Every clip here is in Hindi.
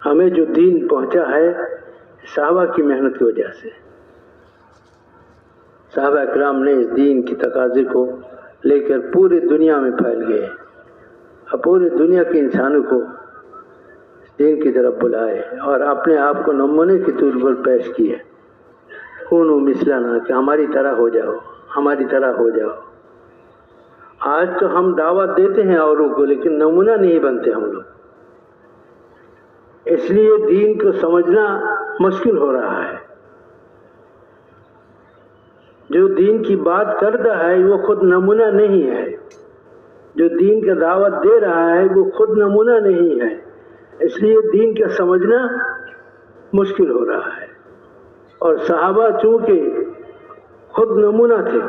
हमें जो दीन पहुंचा है सहाबा की मेहनत की वजह से। सहाबा किराम ने इस दीन की तकाजे को लेकर पूरी दुनिया में फैल गए और पूरी दुनिया के इंसानों को दीन की तरफ बुलाए और अपने आप को नमूने के तौर पर पेश किए। कूनू मिसलना, कि हमारी तरह हो जाओ, हमारी तरह हो जाओ। आज तो हम दावत देते हैं औरों को, लेकिन नमूना नहीं बनते हम लोग। इसलिए दीन को समझना मुश्किल हो रहा है। जो दीन की बात करता है वो खुद नमूना नहीं है, जो दीन का दावत दे रहा है वो खुद नमूना नहीं है। इसलिए दीन का समझना मुश्किल हो रहा है। और सहाबा चूंकि खुद नमूना थे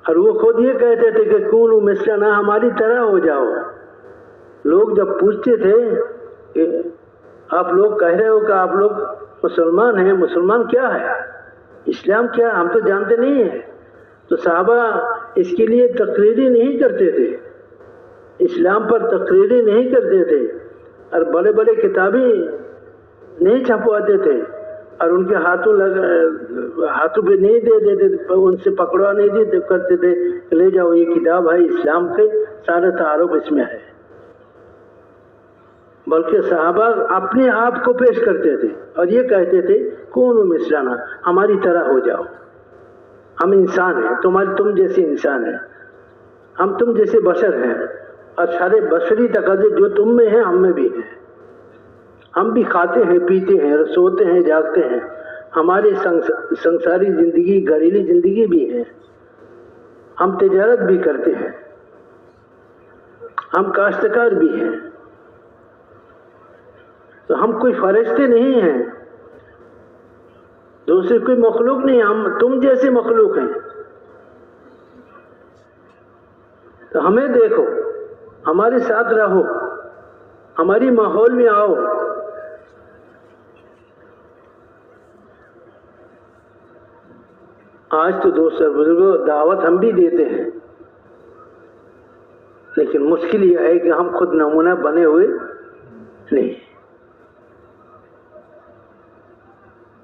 और वो खुद ये कहते थे कि कूनू मिसलना, हमारी तरह हो जाओ। लोग जब पूछते थे कि आप लोग कह रहे हो कि आप लोग मुसलमान हैं, मुसलमान क्या है, इस्लाम क्या है, हम तो जानते नहीं हैं, तो सहाबा इसके लिए तकरीरी नहीं करते थे, इस्लाम पर तकरीरी नहीं करते थे और बड़े बड़े किताबें नहीं छपवाते थे और उनके हाथों पे नहीं दे देते थे, उनसे पकड़वा नहीं देते करते थे, ले जाओ ये किताब है इस्लाम के सारे तारुफ इसमें है। बल्कि सहाबा अपने आप को पेश करते थे और ये कहते थे कौन मिसलाना, हमारी तरह हो जाओ, हम इंसान हैं, तुम जैसे इंसान हैं, हम तुम जैसे बशर हैं और सारे बशरी तकाजे जो तुम में हैं हम में भी हैं। हम भी खाते हैं, पीते हैं, सोते हैं, जागते हैं, हमारी संसारी जिंदगी, घरेलू जिंदगी भी है, हम तिजारत भी करते हैं, हम काश्तकार भी हैं, तो हम कोई फरिश्ते नहीं हैं, दूसरे कोई मखलूक नहीं, हम तुम जैसे मखलूक हैं। तो हमें देखो, हमारे साथ रहो, हमारी माहौल में आओ। आज तो दोस्तों बुजुर्गों दावत हम भी देते हैं, लेकिन मुश्किल यह है कि हम खुद नमूना बने हुए नहीं।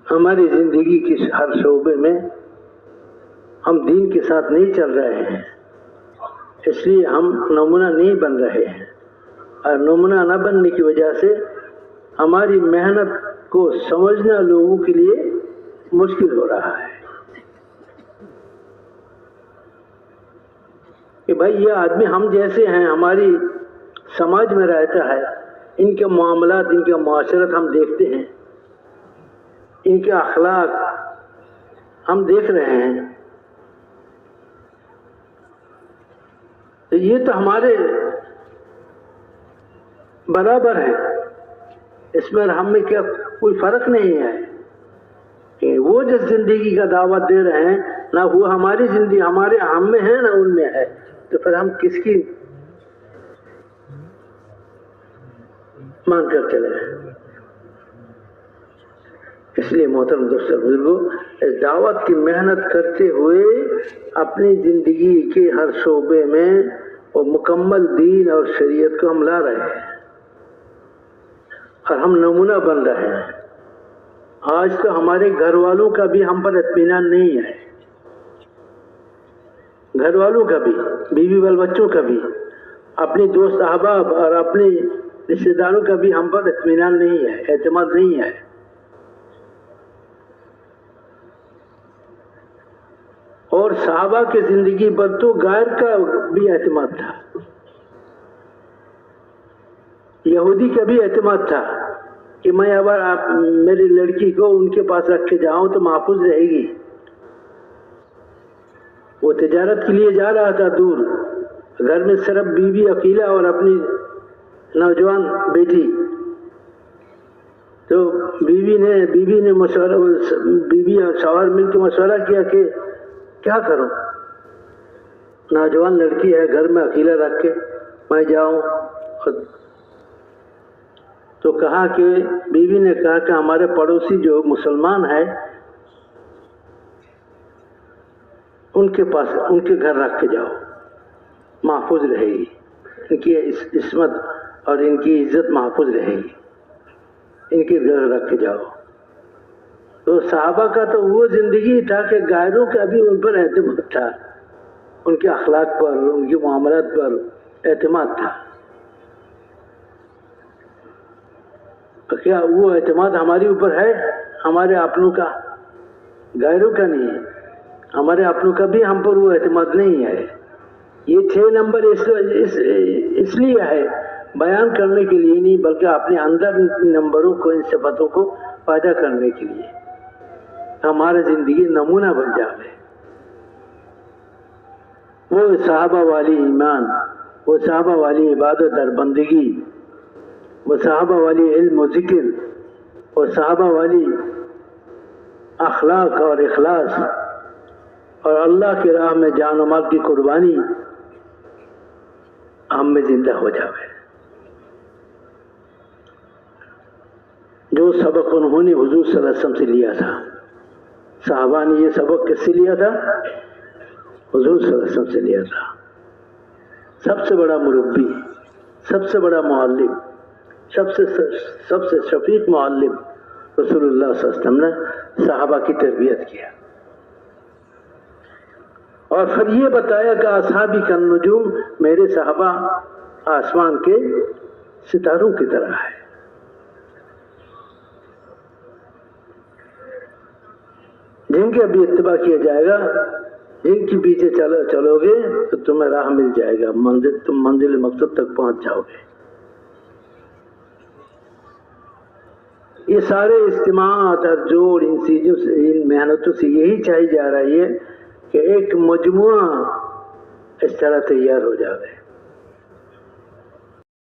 हमारी जिंदगी की हर शोबे में हम दीन के साथ नहीं चल रहे हैं, इसलिए हम नमूना नहीं बन रहे हैं और नमूना न बनने की वजह से हमारी मेहनत को समझना लोगों के लिए मुश्किल हो रहा है कि भाई ये आदमी हम जैसे हैं, हमारी समाज में रहता है, इनके मामलात, इनके माशरत हम देखते हैं, इनके अखलाक हम देख रहे हैं, तो ये तो हमारे बराबर है, इसमें हम में क्या कोई फर्क नहीं है कि वो जिस जिंदगी का दावत दे रहे हैं ना वो हमारी जिंदगी हमारे हम में है ना उनमें है, तो फिर हम किसकी मान कर चले। इसलिए मोहतरम दोस्तों बुजुर्गों, इस दावत की मेहनत करते हुए अपनी जिंदगी के हर शोबे में वो मुकम्मल दीन और शरीयत को हम ला रहे हैं और हम नमूना बन रहे हैं। आज तो हमारे घर वालों का भी हम पर इत्मीनान नहीं है, घर वालों का भी, बीवी बाल बच्चों का भी, अपने दोस्त अहबाब और अपने रिश्तेदारों का भी हम पर इत्मीनान नहीं है, एतमाद नहीं है। और सहाबा की जिंदगी पर तो गैर का भी एतमाद था, यहूदी का भी एतमाद था कि मैं अगर आप मेरी लड़की को उनके पास रख के जाऊं तो महफूज रहेगी। वो तिजारत के लिए जा रहा था दूर, घर में सिर्फ बीवी अकेला और अपनी नौजवान बेटी, तो बीवी ने मशवरा, बीवी और शौहर मिलकर मशवरा किया कि क्या करूं, नौजवान लड़की है, घर में अकेला रख के मैं जाऊं। तो कहा कि बीवी ने कहा कि हमारे पड़ोसी जो मुसलमान है उनके पास, उनके घर रख के जाओ, महफूज रहेगी, इनकी इस्मत और इनकी इज्जत महफूज रहेगी, इनके घर रख के जाओ। तो सहाबा का तो वो जिंदगी था कि गैरों का भी उन पर एतमाद था, उनके अखलाक पर, उनकी मामलात पर एतमाद था। तो क्या वो एतमाद हमारे ऊपर है? हमारे अपनों का, गैरों का नहीं है। हमारे अपनों का भी हम पर वो एतमाद नहीं है। ये 6 नंबर इसलिए है, बयान करने के लिए नहीं, बल्कि अपने अंदर नंबरों को, इन सिफतों को पैदा करने के लिए, हमारा जिंदगी नमूना बन जाए। वो सहाबा वाली ईमान, वो सहाबा वाली इबादत और बंदगी, वो सहाबा वाली इल्म और जिक्र, वो सहाबा वाली अखलाक और इखलास, और अल्लाह की राह में जान और माल की कुर्बानी हम में जिंदा हो जावे। जो सबक उन्होंने हुजूर सल्लल्लाहु अलैहि वसल्लम से लिया था, साहबा ने ये सबक किससे लिया था? हुजूर सल्लल्लाहु अलैहि वसल्लम से लिया था। सबसे बड़ा मुरब्बी, सबसे बड़ा मुअल्लिम, सबसे शफीक मुअल्लिम रसूलुल्लाह सल्लल्लाहु अलैहि वसल्लम ने साहबा की तरबियत किया। और फिर ये बताया कि असहाबी का नुजूम, मेरे साहबा आसमान के सितारों की तरह है। जिनके अभी इत्तिबा किया जाएगा, जिनके पीछे चलोगे तो तुम्हें राह मिल जाएगा, तुम मंजिल मकसद तक पहुंच जाओगे। ये सारे इज्तिमात और जोड़, इन चीजों से, इन मेहनतों से यही चाहिए जा रही है कि एक मजमुआ इस तरह तैयार हो जाए।